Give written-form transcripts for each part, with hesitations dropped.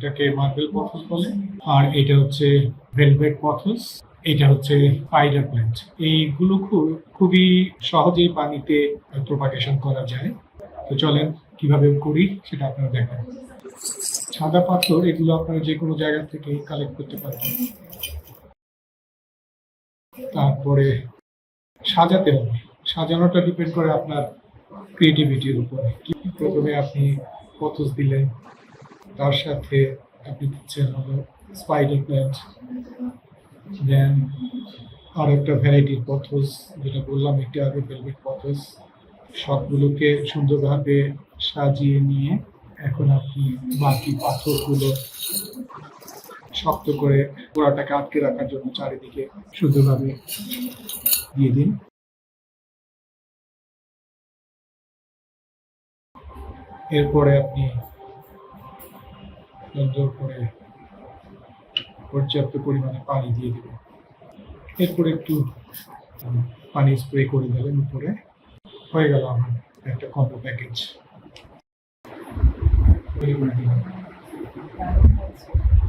এটাকে marble pothos বলে। আর এটা হচ্ছে ভেলভেট পথস, এটা হচ্ছে স্পাইডার প্ল্যান্ট। এইগুলো খুবই সহজেই পানিতে প্রোপাগেশন করা যায়। তো চলেন কিভাবে করি সেটা আপনারা দেখেন। সাদা পাথর এগুলো আপনারা যে কোনো জায়গা থেকে কালেক্ট করতে পারবেন। তারপরে সাজাতে হবে, সাজানোটা ডিপেন্ড করে আপনার ক্রিয়েটিভিটির উপরে। প্রথমে আপনি পথস দিলেন, তার সাথে আপনি দিচ্ছেন হলো স্পাইডার প্ল্যান্ট, দেন আর একটা ভ্যারাইটির পথস যেটা বললাম একটু আগে, ভেলভেট পথস। সবগুলোকে সুন্দরভাবে সাজিয়ে নিয়ে এখন আপনি বাকি পাথরগুলো শক্ত করে গোড়াটাকে আটকে রাখার জন্য চারিদিকে সুন্দরভাবে দিয়ে দিন। এরপরে আপনি সুন্দর করে পর্যাপ্ত পরিমাণে পানি দিয়ে দেবেন। এরপরে একটু পানি স্প্রে করে দেবেন উপরে। হয়ে গেল আমার একটা কম্বো প্যাকেজ তৈরি করে দিলাম।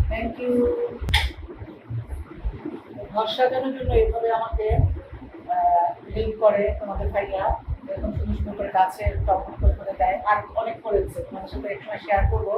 Thank you. ঘর সাজানোর জন্য এইভাবে আমাকে হেল্প করে তোমাদের ভাইয়া, এরকম সুন্দর সুন্দর করে গাছের টপ করে দেয়। আর অনেক করেছে, তোমাদের সাথে এক সময় শেয়ার করবো।